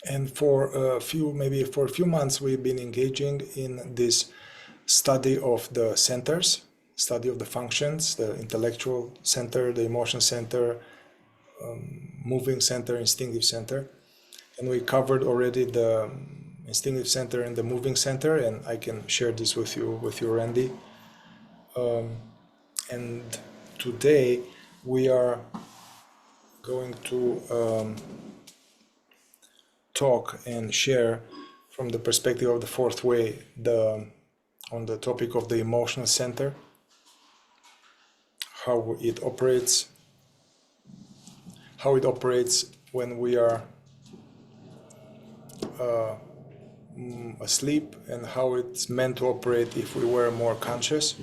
And maybe for a few months, we've been engaging in this study of the centers, study of the functions, the intellectual center, the emotion center, moving center, instinctive center. And we covered already the instinctive center and the moving center, and I can share this with you, Randy. And today we are going to talk and share from the perspective of the fourth way on the topic of the emotional center, how it operates when we are asleep, and how it's meant to operate if we were more conscious.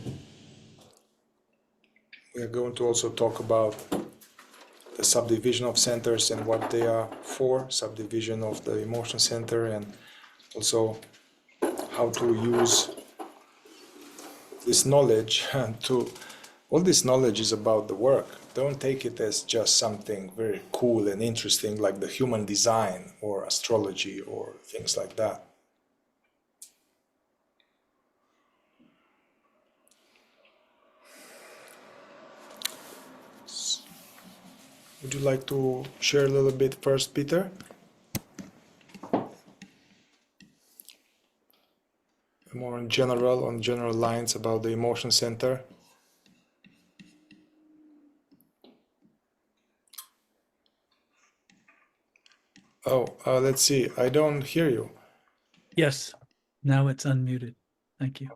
We are going to also talk about the subdivision of centers and what they are for, subdivision of the emotion center, and also how to use this knowledge all this knowledge is about the work. Don't take it as just something very cool and interesting like the human design or astrology or things like that. Would you like to share a little bit first, Peter? More on general lines about the emotion center. Let's see. I don't hear you. Yes, now it's unmuted. Thank you.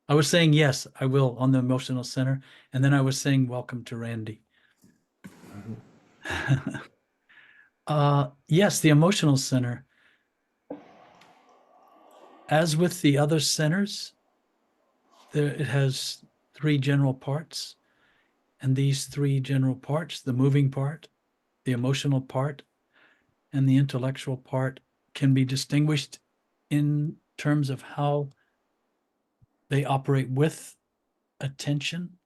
I was saying yes, I will on the emotional center, and then I was saying welcome to Randy. Yes, the emotional center. As with the other centers, it has three general parts, and these three general parts, the moving part, the emotional part, and the intellectual part, can be distinguished in terms of how they operate with attention,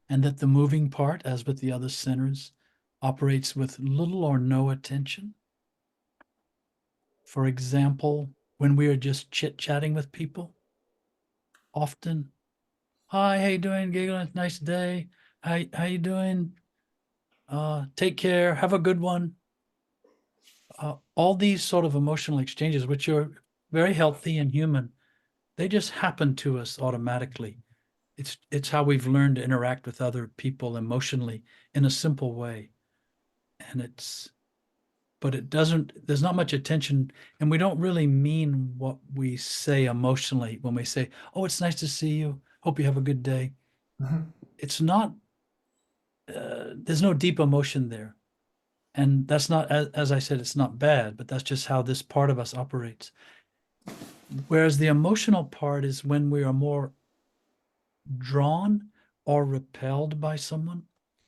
and that the moving part, as with the other centers, operates with little or no attention. For example, when we are just chit-chatting with people, often, hi, how you doing? Giggling, nice day. How you doing? Take care, have a good one. All these sort of emotional exchanges, which are very healthy and human, they just happen to us automatically. It's how we've learned to interact with other people emotionally in a simple way. And but it doesn't, there's not much attention, and we don't really mean what we say emotionally when we say, oh, it's nice to see you, hope you have a good day. It's not, there's no deep emotion there. And that's not, as I said, it's not bad, but that's just how this part of us operates. Whereas the emotional part is when we are more drawn or repelled by someone.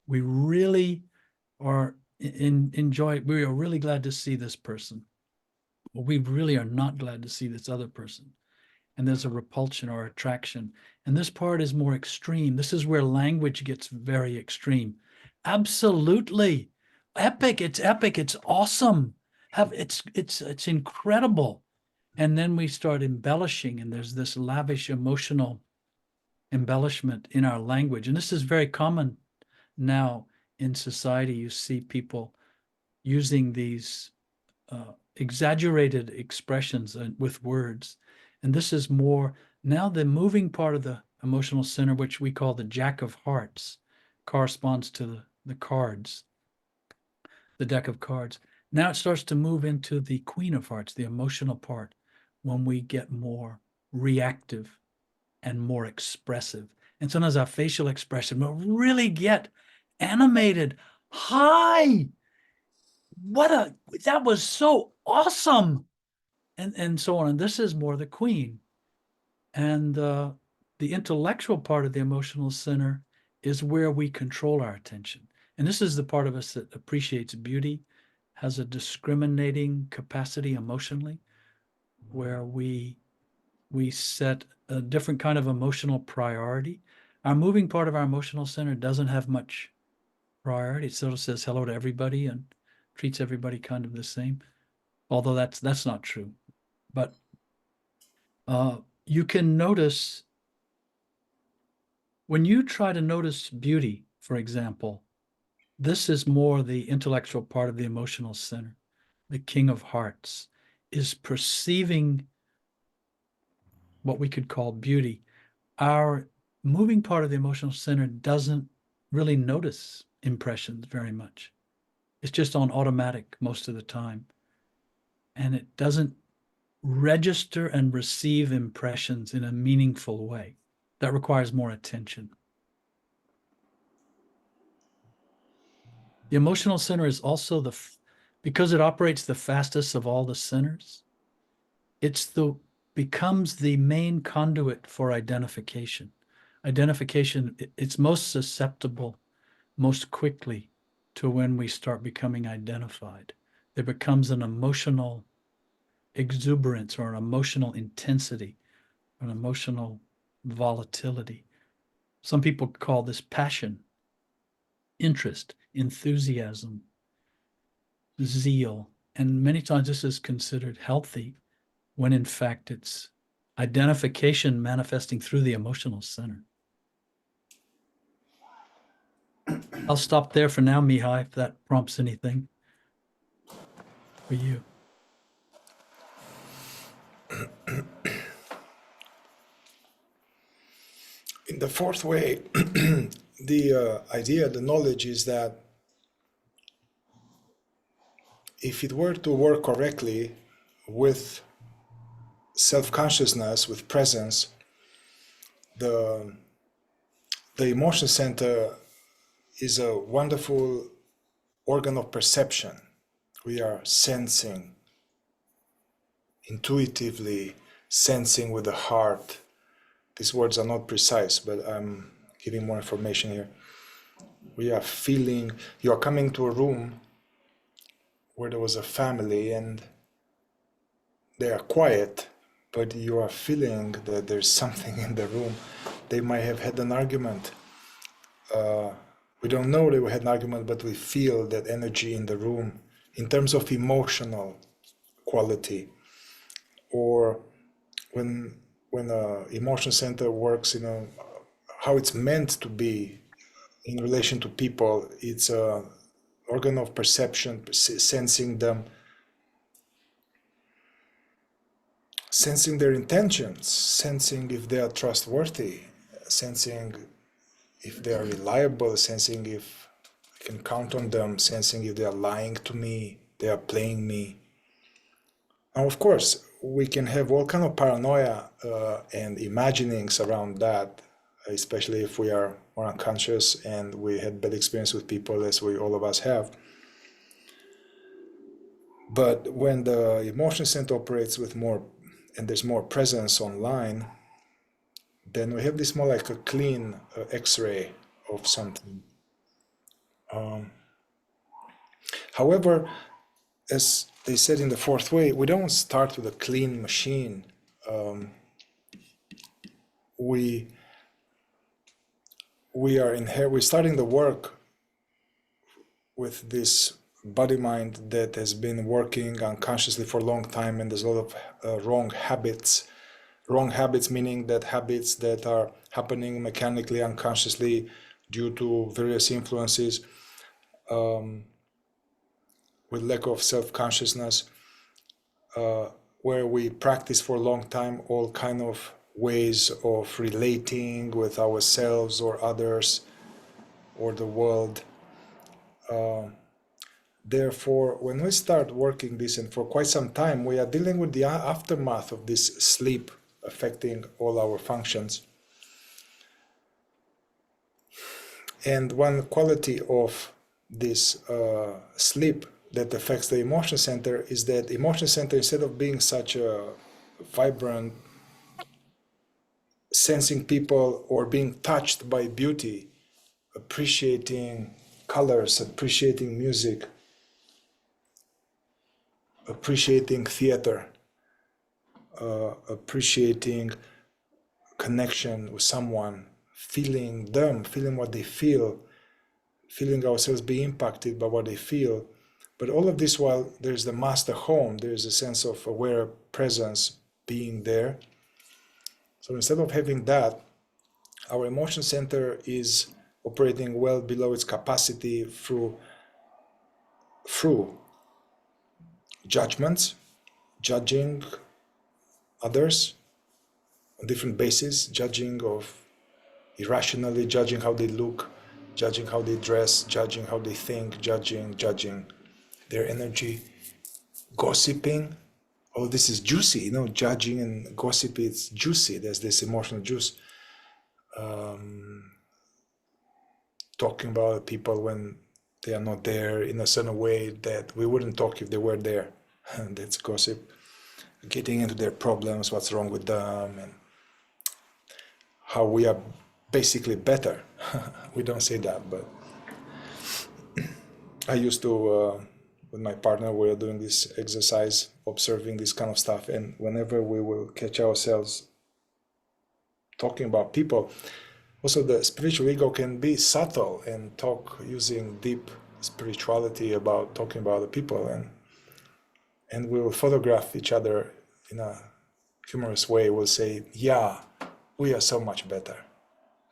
We really are enjoy, we are really glad to see this person. Well, we really are not glad to see this other person. And there's a repulsion or attraction. And this part is more extreme. This is where language gets very extreme. Absolutely. Epic. It's epic. It's awesome. It's incredible. And then we start embellishing, and there's this lavish emotional embellishment in our language. And this is very common now in society. You see people using these exaggerated expressions with words. And this is more now the moving part of the emotional center, which we call the Jack of Hearts, corresponds to the cards, the deck of cards. Now it starts to move into the Queen of Hearts, the emotional part, when we get more reactive and more expressive. And sometimes our facial expression will really get animated. Hi, that was so awesome. And so on. And this is more the Queen. And the intellectual part of the emotional center is where we control our attention. And this is the part of us that appreciates beauty, has a discriminating capacity emotionally, where we set a different kind of emotional priority. Our moving part of our emotional center doesn't have much priority. It sort of says hello to everybody and treats everybody kind of the same. although that's not true. But you can notice when you try to notice beauty, for example, this is more the intellectual part of the emotional center. The King of Hearts is perceiving what we could call beauty. Our moving part of the emotional center doesn't really notice impressions very much. It's just on automatic most of the time. And it doesn't register and receive impressions in a meaningful way. That requires more attention. The emotional center is also because it operates the fastest of all the centers, becomes the main conduit for identification. Identification, it's most susceptible most quickly to when we start becoming identified. There becomes an emotional exuberance or an emotional intensity, an emotional volatility. Some people call this passion, interest, enthusiasm, zeal. And many times this is considered healthy when in fact it's identification manifesting through the emotional center. I'll stop there for now, Mihai, if that prompts anything for you. In the fourth way, the idea, the knowledge is that if it were to work correctly with self-consciousness, with presence, the emotion center is a wonderful organ of perception. We are sensing, intuitively sensing with the heart. These words are not precise, but I'm giving more information here. We are feeling, you are coming to a room where there was a family and they are quiet, but you are feeling that there's something in the room. They might have had an argument. We don't know they had an argument, but we feel that energy in the room in terms of emotional quality. Or when a emotion center works in how it's meant to be in relation to people, it's a organ of perception, sensing them, sensing their intentions, sensing if they are trustworthy, sensing if they are reliable, sensing if I can count on them, sensing if they are lying to me, they are playing me. Now, of course, we can have all kind of paranoia and imaginings around that, especially if we are more unconscious and we had bad experience with people, as we all of us have. But when the emotion center operates with more, and there's more presence online, then we have this more like a clean X-ray of something. However, as they said in the fourth way, we don't start with a clean machine. We're starting the work with this body mind that has been working unconsciously for a long time, and there's a lot of wrong habits. Wrong habits meaning that habits that are happening mechanically, unconsciously, due to various influences, with lack of self-consciousness, where we practice for a long time all kind of ways of relating with ourselves or others or the world. Therefore, when we start working this, and for quite some time, we are dealing with the aftermath of this sleep affecting all our functions. And one quality of this sleep that affects the emotion center is that emotion center, instead of being such a vibrant, sensing people or being touched by beauty, appreciating colors, appreciating music, appreciating theater, appreciating connection with someone, feeling them, feeling what they feel, feeling ourselves be impacted by what they feel. But all of this while there's the master home, there's a sense of aware presence being there. So instead of having that, our emotion center is operating well below its capacity through judgments, judging others on different bases, judging of irrationally, judging how they look, judging how they dress, judging how they think, judging their energy, gossiping. Oh, this is juicy, you know, judging and gossip, it's juicy. There's this emotional juice. Talking about people when they are not there in a certain way that we wouldn't talk if they were there. That's gossip. Getting into their problems, what's wrong with them, and how we are basically better. We don't say that, but I used to, with my partner, we are doing this exercise, observing this kind of stuff, and whenever we will catch ourselves talking about people, also the spiritual ego can be subtle and talk using deep spirituality about talking about the people, and we will photograph each other in a humorous way. We'll say, yeah, we are so much better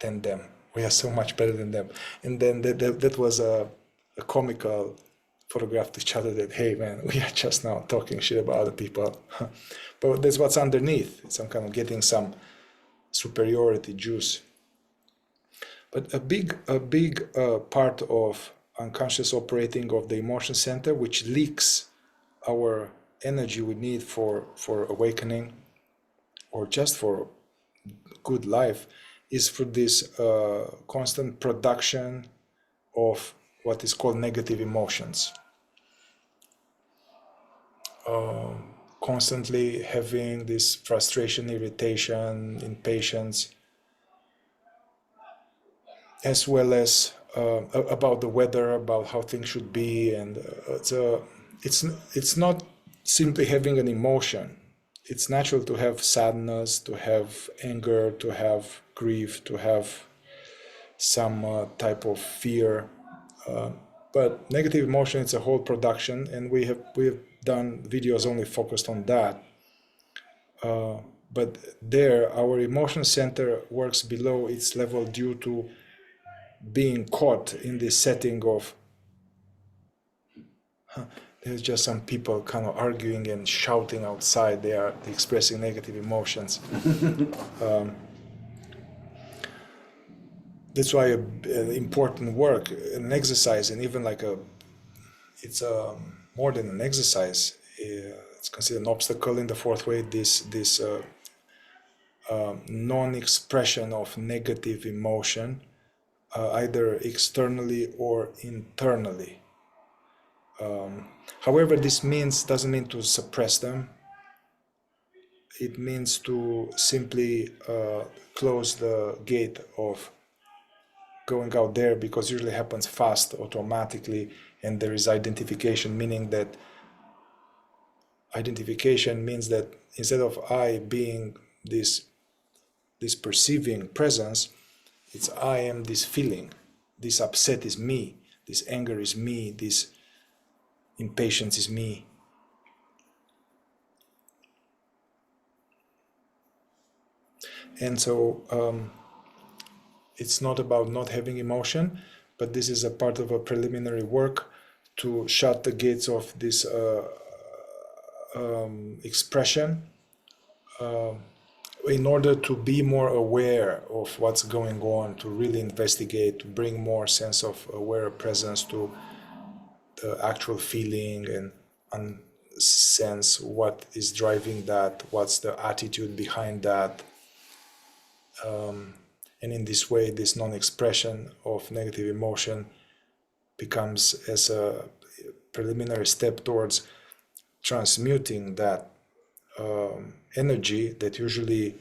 than them. We are so much better than them. And then that was a comical photograph to each other that, hey man, we are just now talking shit about other people. But that's what's underneath. It's some kind of getting some superiority juice. But a big part of unconscious operating of the emotion center, which leaks our energy we need for awakening or just for good life, is for this constant production of what is called negative emotions. Constantly having this frustration, irritation, impatience, as well as about the weather, about how things should be, and it's not simply having an emotion. It's natural to have sadness, to have anger, to have grief, to have some type of fear. But negative emotion, it's a whole production, and we have done videos only focused on that. But there, our emotion center works below its level due to being caught in this setting of there's just some people kind of arguing and shouting outside. They are expressing negative emotions. That's why an important work, an exercise, and even like it's more than an exercise. It's considered an obstacle in the fourth way. This non-expression of negative emotion, either externally or internally. However, this doesn't mean to suppress them. It means to simply close the gate of going out there, because usually happens fast, automatically, and there is identification, meaning that identification means that instead of I being this perceiving presence, it's I am this feeling. This upset is me. This anger is me. This impatience is me. And so it's not about not having emotion, but this is a part of a preliminary work to shut the gates of this expression in order to be more aware of what's going on, to really investigate, to bring more sense of aware presence to the actual feeling and sense what is driving that, what's the attitude behind that. And in this way, this non-expression of negative emotion becomes as a preliminary step towards transmuting that energy that usually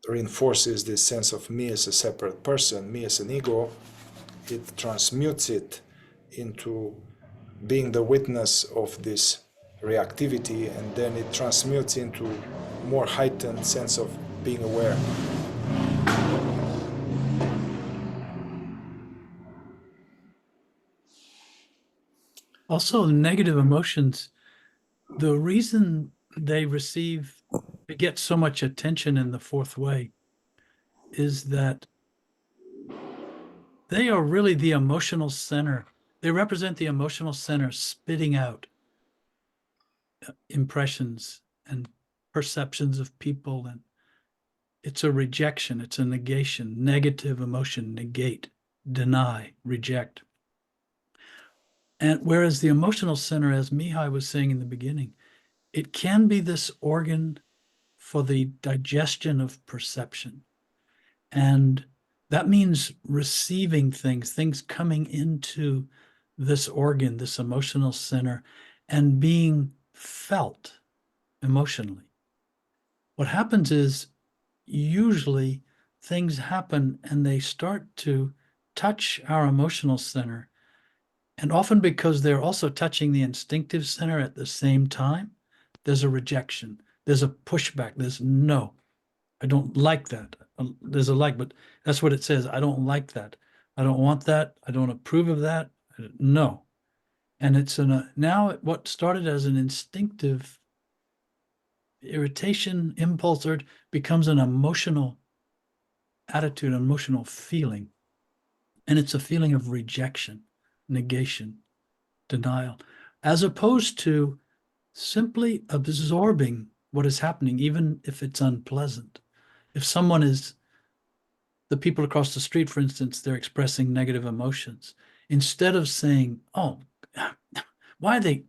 reinforces this sense of me as a separate person, me as an ego. It transmutes it into being the witness of this reactivity, and then it transmutes into more heightened sense of being aware. Also, negative emotions, the reason they get so much attention in the fourth way is that they are really the emotional center. They represent the emotional center spitting out impressions and perceptions of people. And it's a rejection, it's a negation, negative emotion, negate, deny, reject. And whereas the emotional center, as Mihai was saying in the beginning, it can be this organ for the digestion of perception. And that means receiving things coming into this organ, this emotional center, and being felt emotionally. What happens is usually things happen and they start to touch our emotional center. And often because they're also touching the instinctive center at the same time, there's a rejection, there's a pushback, there's no, I don't like that. There's a like, but that's what it says. I don't like that. I don't want that. I don't approve of that. No. And it's now what started as an instinctive irritation, impulse, or becomes an emotional attitude, an emotional feeling. And it's a feeling of rejection, negation, denial, as opposed to simply absorbing what is happening, even if it's unpleasant. If someone is, the people across the street, for instance, they're expressing negative emotions, instead of saying, oh, why are they,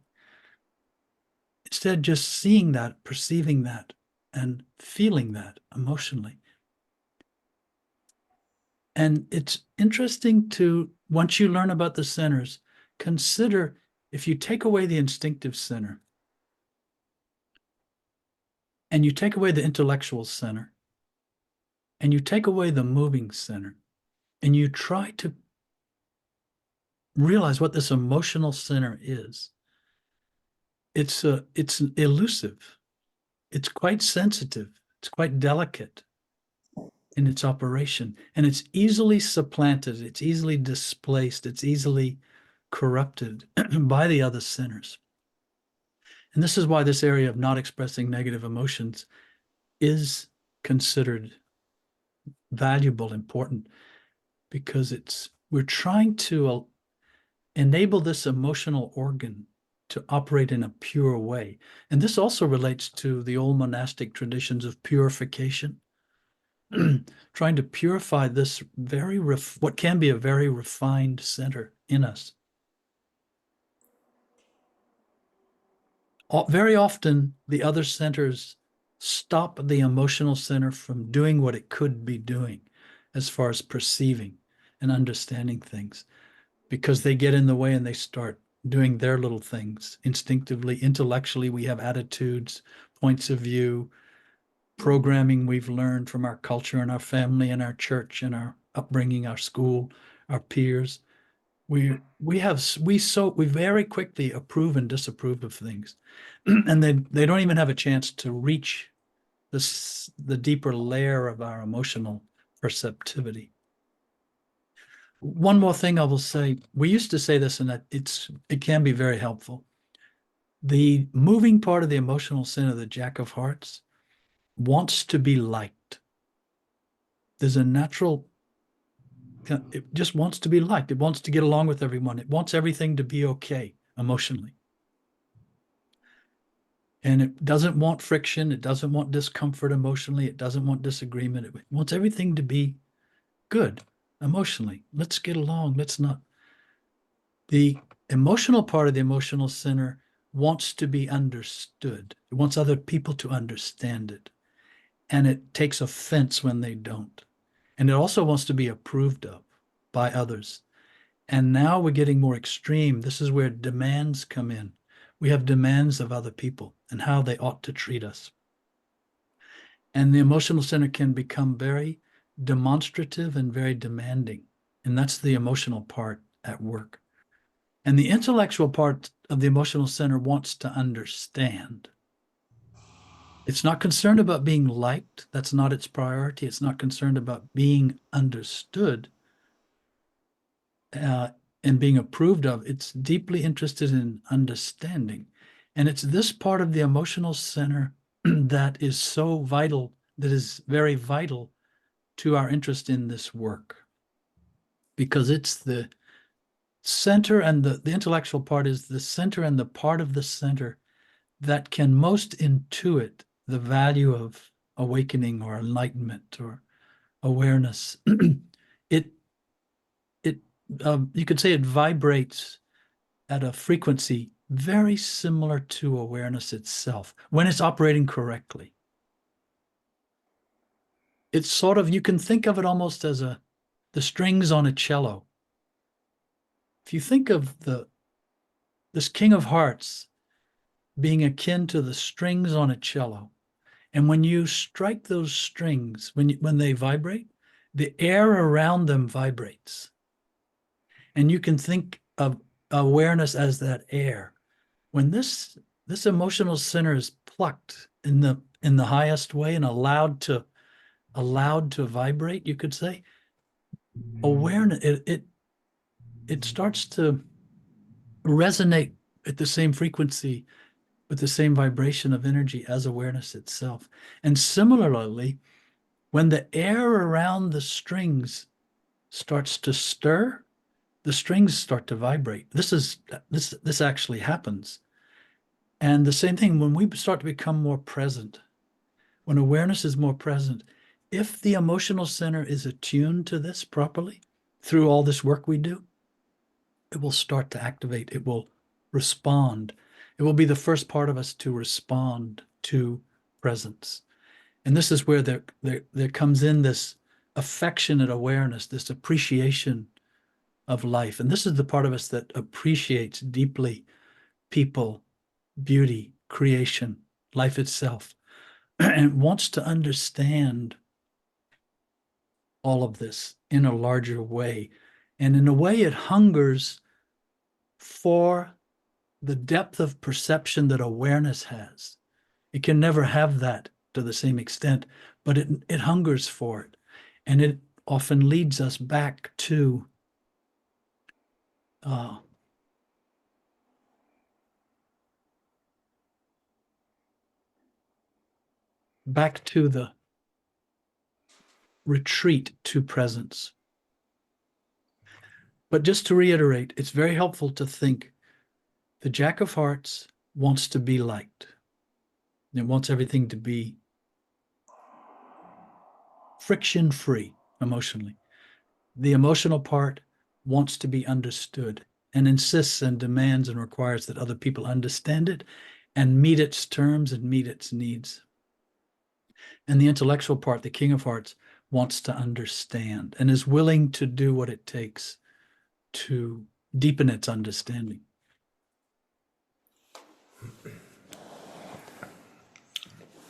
instead just seeing that, perceiving that, and feeling that emotionally. And it's interesting to, once you learn about the centers, consider if you take away the instinctive center and you take away the intellectual center and you take away the moving center and you try to realize what this emotional center is, it's elusive. It's quite sensitive. It's quite delicate in its operation, and it's easily supplanted. It's easily displaced. It's easily corrupted by the other centers. And this is why this area of not expressing negative emotions is considered valuable, important, because we're trying to enable this emotional organ to operate in a pure way. And this also relates to the old monastic traditions of purification, trying to purify this what can be a very refined center in us. Very often, the other centers stop the emotional center from doing what it could be doing as far as perceiving and understanding things, because they get in the way and they start doing their little things instinctively. Intellectually, we have attitudes, points of view, programming we've learned from our culture and our family and our church and our upbringing, our school, our peers. We very quickly approve and disapprove of things, and they don't even have a chance to reach the deeper layer of our emotional perceptivity. One more thing I will say, we used to say this, and it can be very helpful. The moving part of the emotional center, the Jack of Hearts, wants to be liked. There's a natural, it just wants to be liked. It wants to get along with everyone. It wants everything to be okay emotionally. And it doesn't want friction. It doesn't want discomfort emotionally. It doesn't want disagreement. It wants everything to be good emotionally. Let's get along. Let's not. The emotional part of the emotional center wants to be understood. It wants other people to understand it. And it takes offense when they don't. And it also wants to be approved of by others. And now we're getting more extreme. This is where demands come in. We have demands of other people and how they ought to treat us. And the emotional center can become very demonstrative and very demanding. And that's the emotional part at work. And the intellectual part of the emotional center wants to understand. It's not concerned about being liked. That's not its priority. It's not concerned about being understood. and being approved of. It's deeply interested in understanding. And it's this part of the emotional center that is so vital, that is very vital to our interest in this work. Because it's the center, and the intellectual part is the center and the part of the center that can most intuit the value of awakening or enlightenment or awareness. You could say it vibrates at a frequency very similar to awareness itself when it's operating correctly. It's sort of, you can think of it almost as the strings on a cello. If you think of this King of Hearts being akin to the strings on a cello, and when you strike those strings, when they vibrate, the air around them vibrates. And you can think of awareness as that air. When this emotional center is plucked in the highest way and allowed to vibrate, you could say, awareness, it starts to resonate at the same frequency, with the same vibration of energy as awareness itself. And similarly, when the air around the strings starts to stir, the strings start to vibrate. This actually happens. And the same thing when we start to become more present, when awareness is more present, if the emotional center is attuned to this properly through all this work we do, it will start to activate. It will respond. It will be the first part of us to respond to presence. And this is where there comes in this affectionate awareness, this appreciation of life. And this is the part of us that appreciates deeply people, beauty, creation, life itself, and wants to understand all of this in a larger way. And in a way, it hungers for the depth of perception that awareness has. It can never have that to the same extent, but it hungers for it. And it often leads us back to the retreat to presence. But just to reiterate, it's very helpful to think the Jack of Hearts wants to be liked. It wants everything to be friction-free emotionally. The emotional part wants to be understood and insists and demands and requires that other people understand it and meet its terms and meet its needs. And the intellectual part, the King of Hearts, wants to understand and is willing to do what it takes to deepen its understanding.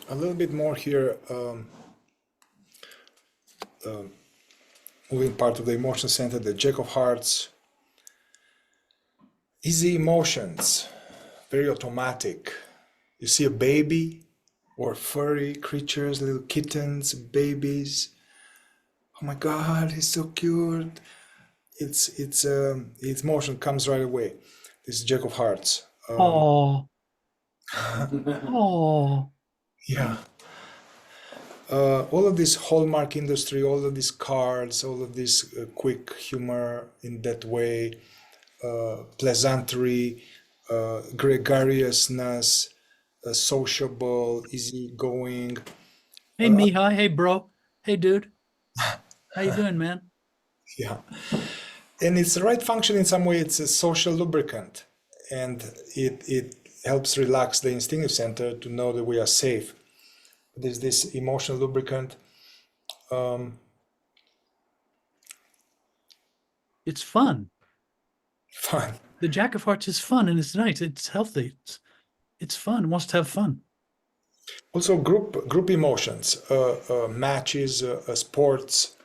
A little bit more here, moving part of the emotion center, the Jack of Hearts. Easy emotions, very automatic. You see a baby or furry creatures, little kittens, babies. Oh my God, he's so cute. Its emotion comes right away. This is Jack of Hearts. Oh. Oh. Yeah. All of this Hallmark industry, all of these cards, all of this quick humor in that way, pleasantry, gregariousness, sociable, easygoing. Hey, Mihai. Hey, bro. Hey, dude. How you doing, man? Yeah. And it's the right function in some way. It's a social lubricant, and it helps relax the instinctive center to know that we are safe. There's this emotional lubricant. It's fun. Fun. The Jack of Hearts is fun and it's nice. It's healthy. It's fun. It wants to have fun. Also, group emotions, matches, sports,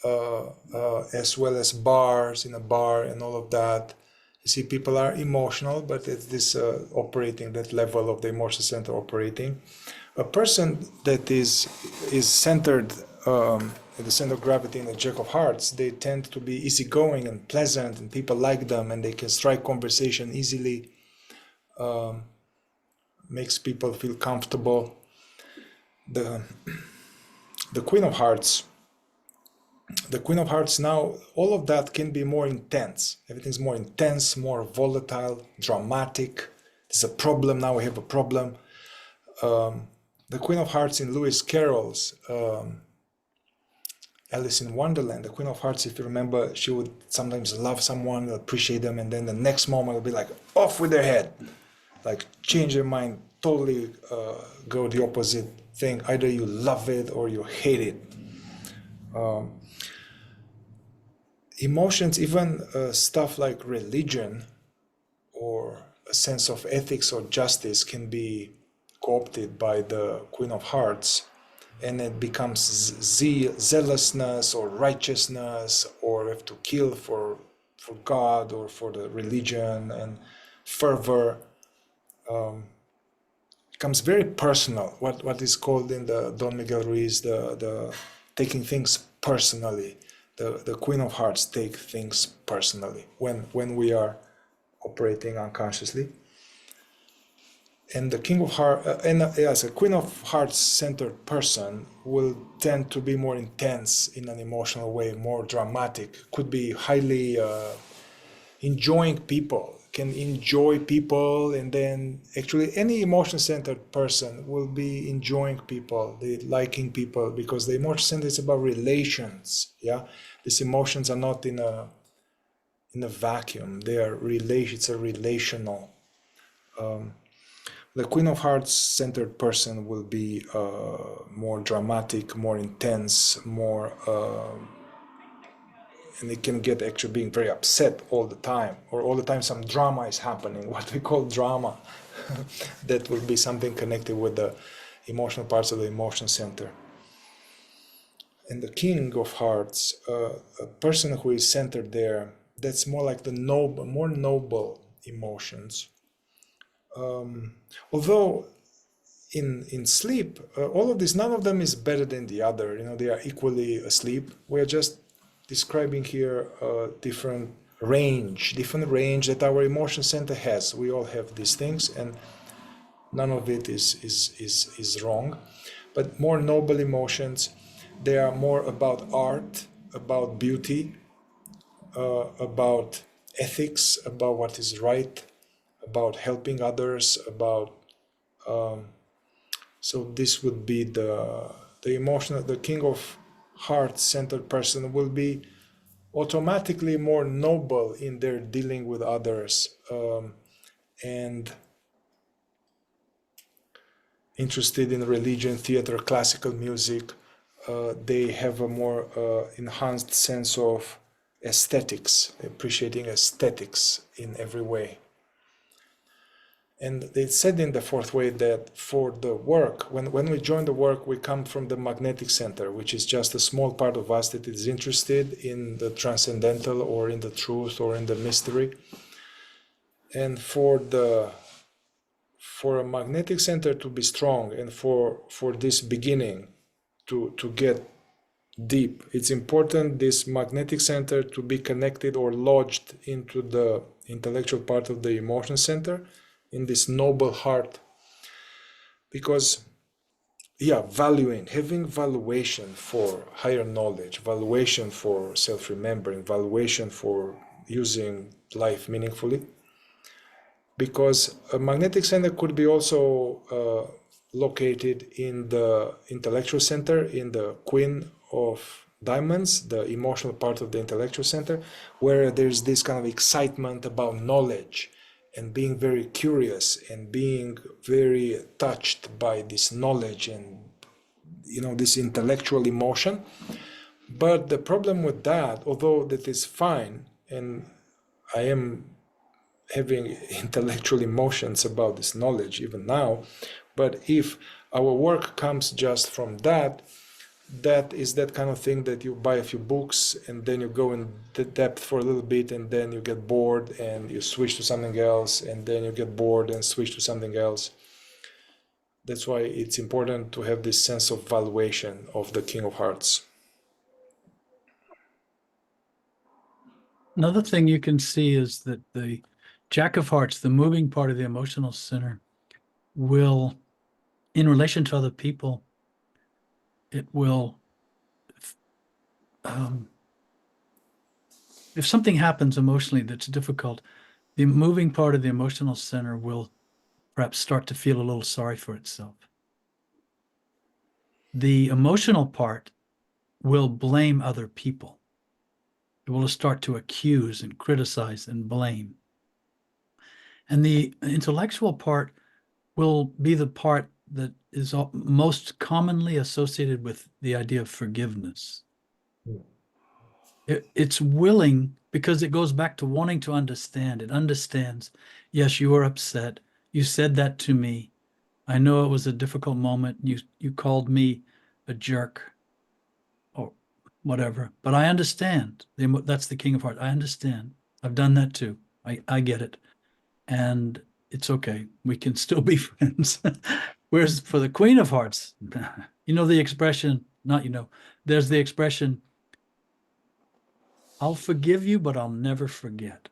as well as bars, in a bar and all of that. You see, people are emotional, but it's this operating, that level of the emotional center operating. A person that is centered with the center of gravity in the Jack of Hearts, they tend to be easygoing and pleasant, and people like them, and they can strike conversation easily, makes people feel comfortable. The Queen of Hearts, now, all of that can be more intense. Everything's more intense, more volatile, dramatic. There's a problem, now we have a problem. The Queen of Hearts in Lewis Carroll's Alice in Wonderland, the Queen of Hearts, if you remember, she would sometimes love someone, appreciate them, and then the next moment would be like, off with their head. Like, change their mind, totally go the opposite thing. Either you love it or you hate it. Emotions, even stuff like religion or a sense of ethics or justice, can be co-opted by the Queen of Hearts, and it becomes zealousness or righteousness, or have to kill for God or for the religion, and fervor. Becomes very personal. What is called in the Don Miguel Ruiz the taking things personally. The Queen of Hearts take things personally when we are operating unconsciously. And the King of Hearts, as a Queen of Hearts centered person, will tend to be more intense in an emotional way, more dramatic, could be highly enjoying people, can enjoy people, and then actually any emotion centered person will be enjoying people, they liking people, because the emotion center is about relations. Yeah, these emotions are not in a vacuum, they are it's a relational. The Queen of Hearts centered person will be more dramatic, more intense, more and it can get actually being very upset all the time, or all the time some drama is happening, what we call drama. That will be something connected with the emotional parts of the emotion center. And the King of Hearts, a person who is centered there, that's more like the more noble emotions. Although in sleep, all of this, none of them is better than the other. They are equally asleep. We are just describing here a different range that our emotion center has. We all have these things, and none of it is wrong. But more noble emotions, they are more about art, about beauty, about ethics, about what is right, about helping others, about so this would be the emotional. The King of Hearts centered person will be automatically more noble in their dealing with others, and interested in religion, theater, classical music. They have a more enhanced sense of aesthetics, appreciating aesthetics in every way. And they said in the fourth way that for the work, when we join the work, we come from the magnetic center, which is just a small part of us that is interested in the transcendental or in the truth or in the mystery. And for a magnetic center to be strong, and for this beginning to get deep, it's important this magnetic center to be connected or lodged into the intellectual part of the emotion center, in this noble heart. Because having valuation for higher knowledge, valuation for self-remembering, valuation for using life meaningfully. Because a magnetic center could be also located in the intellectual center, in the Queen of Diamonds, the emotional part of the intellectual center, where there's this kind of excitement about knowledge and being very curious and being very touched by this knowledge and this intellectual emotion. But the problem with that, although that is fine, and I am having intellectual emotions about this knowledge even now, but if our work comes just from that is that kind of thing that you buy a few books and then you go in the depth for a little bit and then you get bored and you switch to something else and then you get bored and switch to something else. That's why it's important to have this sense of valuation of the King of Hearts. Another thing you can see is that the Jack of Hearts, the moving part of the emotional center, will, in relation to other people, it will, if something happens emotionally that's difficult, the moving part of the emotional center will perhaps start to feel a little sorry for itself. The emotional part will blame other people. It will start to accuse and criticize and blame. And the intellectual part will be the part that is most commonly associated with the idea of forgiveness. It's willing because it goes back to wanting to understand. It understands, yes, you were upset. You said that to me. I know it was a difficult moment. You called me a jerk or whatever, but I understand. That's the King of Hearts. I understand. I've done that too. I get it. And it's okay. We can still be friends. Whereas for the Queen of Hearts, you know the expression, not you know, there's the expression, I'll forgive you, but I'll never forget.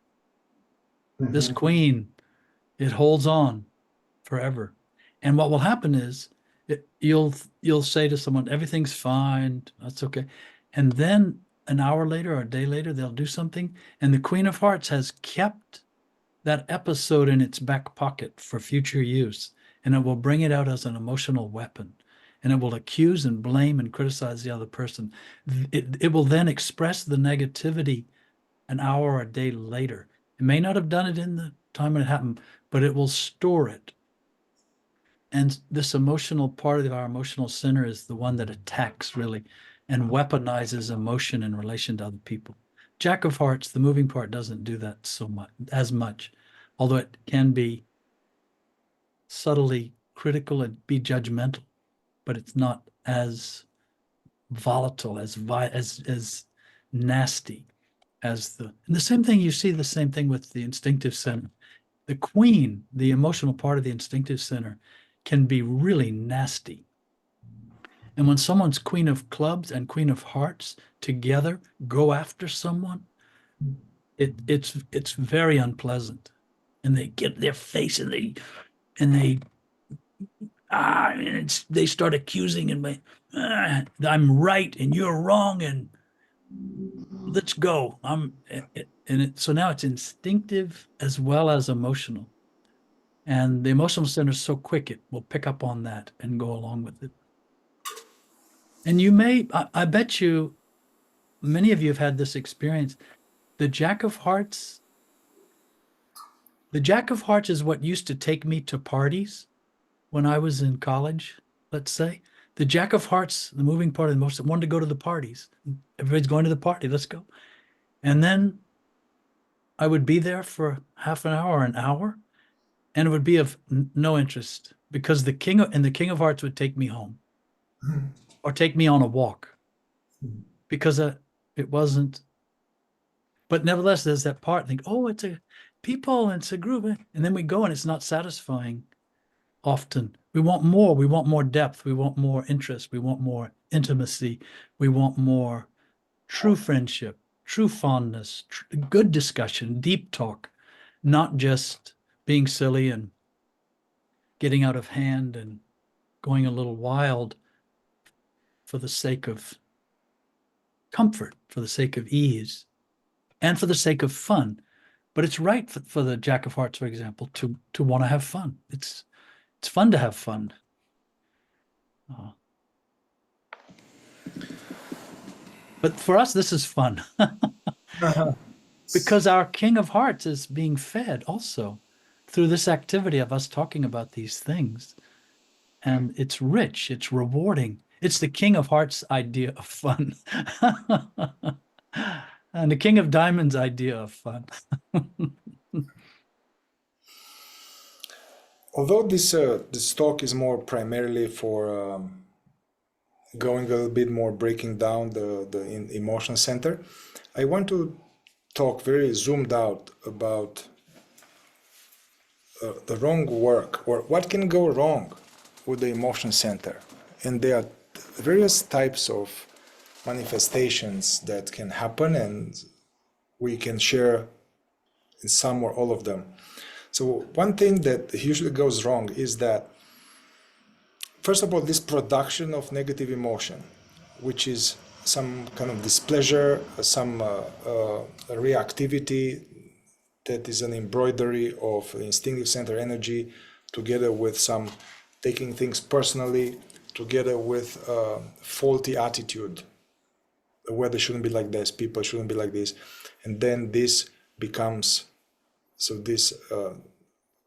This queen, it holds on forever. And what will happen is you'll say to someone, everything's fine, that's okay. And then an hour later or a day later, they'll do something. And the Queen of Hearts has kept that episode in its back pocket for future use. And it will bring it out as an emotional weapon. And it will accuse and blame and criticize the other person. It will then express the negativity an hour or a day later. It may not have done it in the time when it happened, but it will store it. And this emotional part of our emotional center is the one that attacks really and weaponizes emotion in relation to other people. Jack of Hearts, the moving part, doesn't do that so much, as much, although it can be subtly critical and be judgmental, but it's not as volatile, as nasty as the same thing. You see the same thing with the instinctive center. The queen, the emotional part of the instinctive center, can be really nasty. And when someone's Queen of Clubs and Queen of Hearts together go after someone, it's very unpleasant. And they get their face and they they start accusing and I'm right and you're wrong and let's go. So now it's instinctive as well as emotional. And the emotional center is so quick, it will pick up on that and go along with it. And I bet you, many of you have had this experience. The Jack of Hearts is what used to take me to parties when I was in college, let's say. The Jack of Hearts, the moving part of the emotion, wanted to go to the parties. Everybody's going to the party, let's go. And then I would be there for half an hour or an hour, and it would be of no interest because the King of Hearts would take me home or take me on a walk because it wasn't. But nevertheless, there's that part. Think, oh, it's a people and it's a group, and then we go and it's not satisfying. Often we want more. We want more depth. We want more interest. We want more intimacy. We want more true friendship, true fondness, good discussion, deep talk, not just being silly and getting out of hand and going a little wild for the sake of comfort, for the sake of ease, and for the sake of fun. But it's right for the Jack of Hearts, for example, to want to have fun. It's fun to have fun. But for us, this is fun. Because our King of Hearts is being fed also through this activity of us talking about these things. And it's rich, it's rewarding. It's the King of Hearts idea of fun. And the King of Diamonds idea of fun. Although this talk is more primarily for going a little bit more breaking down the emotion center, I want to talk very zoomed out about the wrong work or what can go wrong with the emotion center. And there are various types of manifestations that can happen, and we can share in some or all of them. So one thing that usually goes wrong is that, first of all, this production of negative emotion, which is some kind of displeasure, some reactivity that is an embroidery of instinctive center energy, together with some taking things personally, together with faulty attitude. The weather shouldn't be like this, people shouldn't be like this. And then this becomes, so this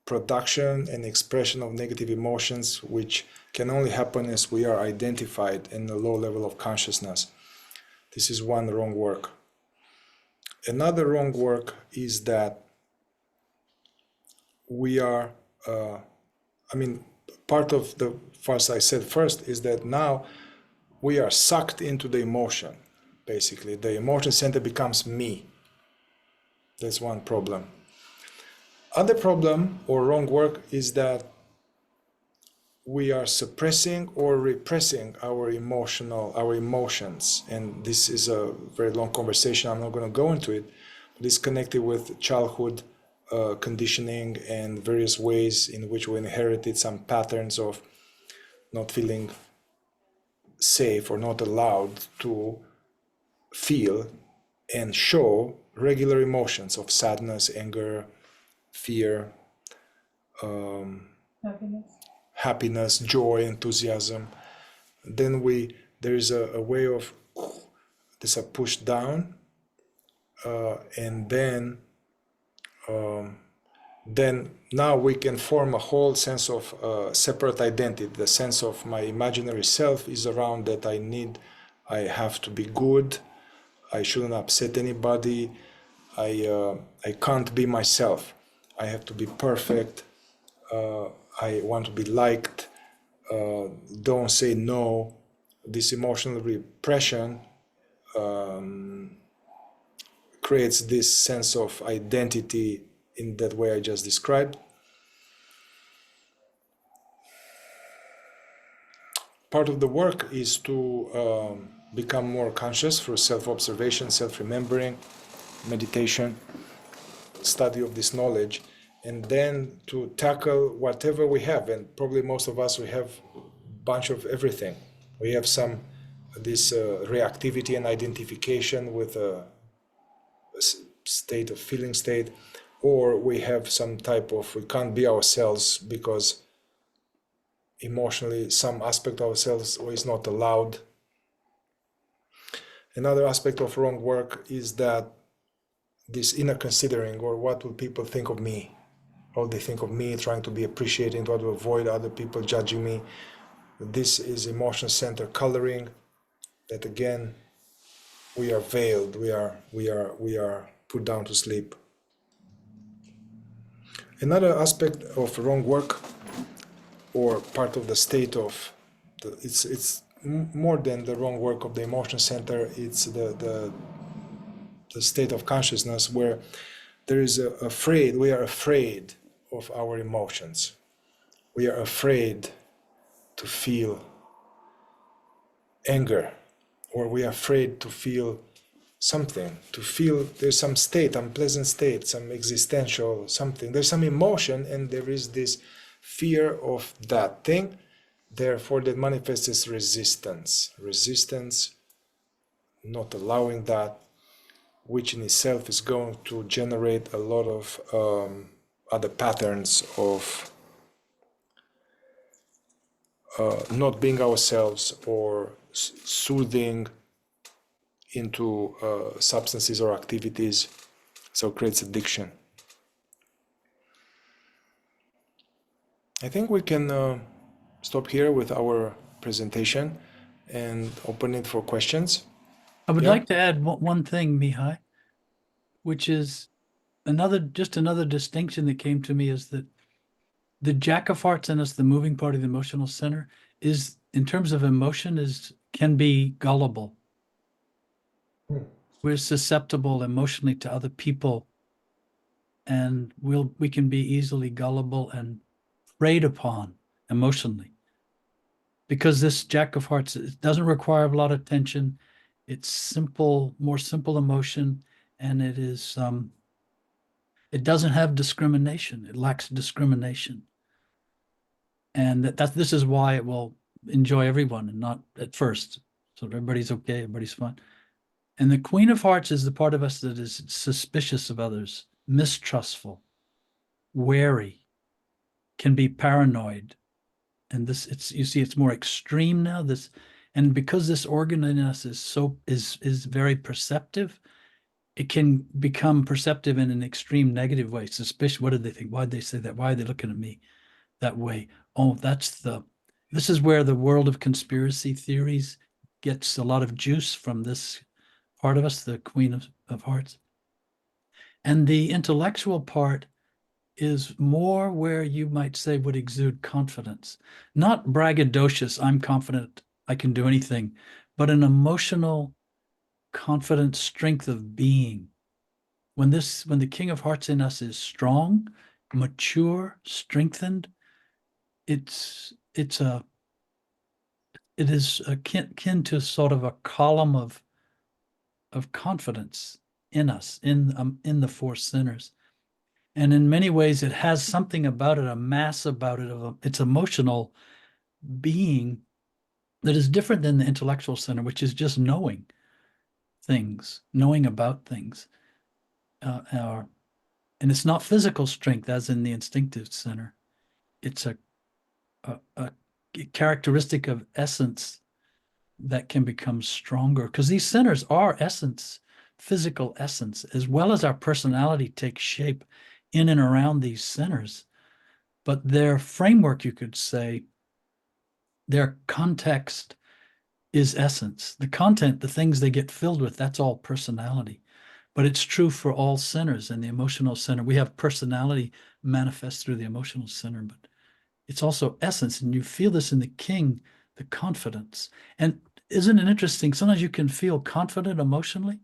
production and expression of negative emotions, which can only happen as we are identified in a low level of consciousness. This is one wrong work. Another wrong work is that we are, part of the first I said first is that now we are sucked into the emotion. Basically, the emotion center becomes me. That's one problem. Other problem or wrong work is that we are suppressing or repressing our emotions. And this is a very long conversation. I'm not going to go into it, but it's connected with childhood conditioning and various ways in which we inherited some patterns of not feeling safe or not allowed to feel and show regular emotions of sadness, anger, fear, happiness, joy, enthusiasm. Then there is a way of this are pushed down, and then now we can form a whole sense of separate identity. The sense of my imaginary self is around that I have to be good, I shouldn't upset anybody, I can't be myself, I have to be perfect, I want to be liked, don't say no. This emotional repression creates this sense of identity in that way I just described. Part of the work is to become more conscious through self-observation, self-remembering, meditation, study of this knowledge, and then to tackle whatever we have. And probably most of us, we have a bunch of everything. We have this reactivity and identification with a state of feeling state, or we have some type of, we can't be ourselves because emotionally some aspect of ourselves is not allowed. Another aspect of wrong work is that this inner considering, or what will people think of me, how they think of me, trying to be appreciated, trying to avoid other people judging me. This is emotion center coloring, that again we are veiled, we are put down to sleep. Another aspect of wrong work, or part of the state of it's more than the wrong work of the emotion center, it's the state of consciousness where there is we are afraid of our emotions. We are afraid to feel anger, or we are afraid to feel something, to feel there's some state, unpleasant state, some existential something. There's some emotion, and there is this fear of that thing. Therefore, that manifests as resistance. Resistance, not allowing that, which in itself is going to generate a lot of other patterns of not being ourselves, or soothing into substances or activities, so it creates addiction. I think we can stop here with our presentation and open it for questions. I would like to add one thing, Mihai, which is another distinction that came to me, is that the jack of hearts in us, the moving part of the emotional center, is, in terms of emotion, can be gullible. We're susceptible emotionally to other people, and we can be easily gullible and preyed upon emotionally, because this jack of hearts, it doesn't require a lot of tension. It's simple, more simple emotion, and it is it doesn't have discrimination. It lacks discrimination, and this is why it will enjoy everyone and not at first. So everybody's okay, everybody's fine. And the Queen of Hearts is the part of us that is suspicious of others, mistrustful, wary, can be paranoid. And this, you see, it's more extreme now. And because this organ in us is very perceptive, it can become perceptive in an extreme negative way. Suspicious. What did they think? Why did they say that? Why are they looking at me that way? Oh, this is where the world of conspiracy theories gets a lot of juice from this part of us, the Queen of Hearts. And the intellectual part is more where you might say would exude confidence, not braggadocious, I'm confident I can do anything, but an emotional, confident strength of being. When the King of Hearts in us is strong, mature, strengthened, it is akin to sort of a column of confidence in us, in the four sinners. And in many ways, it has something about it, a mass about it, its emotional being that is different than the intellectual center, which is just knowing things, knowing about things. And it's not physical strength as in the instinctive center. It's a characteristic of essence that can become stronger, because these centers are essence, physical essence, as well as our personality takes shape in and around these centers. But their framework, you could say, their context is essence. The content, the things they get filled with, that's all personality. But it's true for all centers. And the emotional center, we have personality manifest through the emotional center, but it's also essence. And you feel this in the king, the confidence. And isn't it interesting? Sometimes you can feel confident emotionally,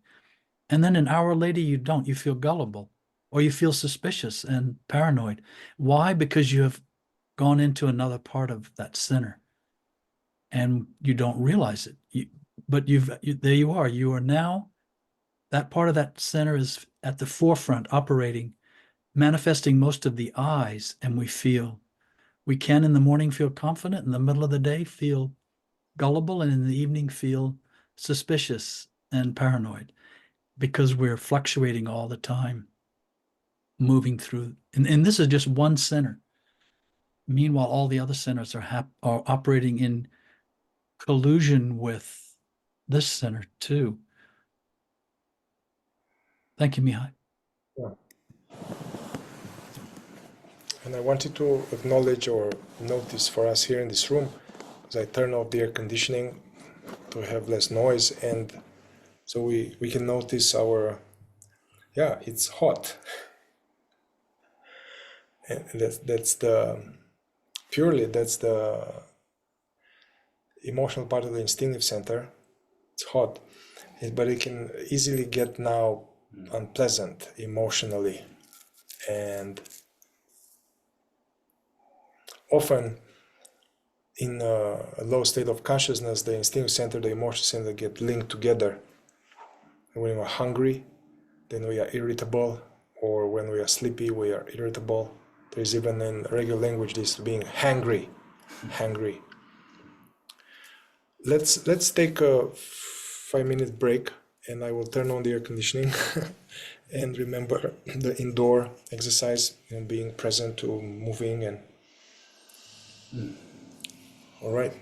and then an hour later you don't. You feel gullible, or you feel suspicious and paranoid. Why? Because you have gone into another part of that center, and you don't realize it. But there you are. You are now, that part of that center is at the forefront, operating, manifesting most of the eyes, and we can in the morning feel confident, in the middle of the day feel gullible, and in the evening feel suspicious and paranoid, because we're fluctuating all the time, moving through. And this is just one center. Meanwhile, all the other centers are operating in collusion with this center too. Thank you, Mihai. Yeah. And I wanted to acknowledge or notice for us here in this room, as I turn off the air conditioning to have less noise, and so we can notice it's hot. And that's the emotional part of the instinctive center. It's hot, but it can easily get now unpleasant emotionally, and often in a low state of consciousness, the instinctive center, the emotional center get linked together. And when we're hungry, then we are irritable, or when we are sleepy, we are irritable. There's even in regular language this being hangry. Let's take a 5-minute break, and I will turn on the air conditioning. And remember the indoor exercise, being present to moving and all right.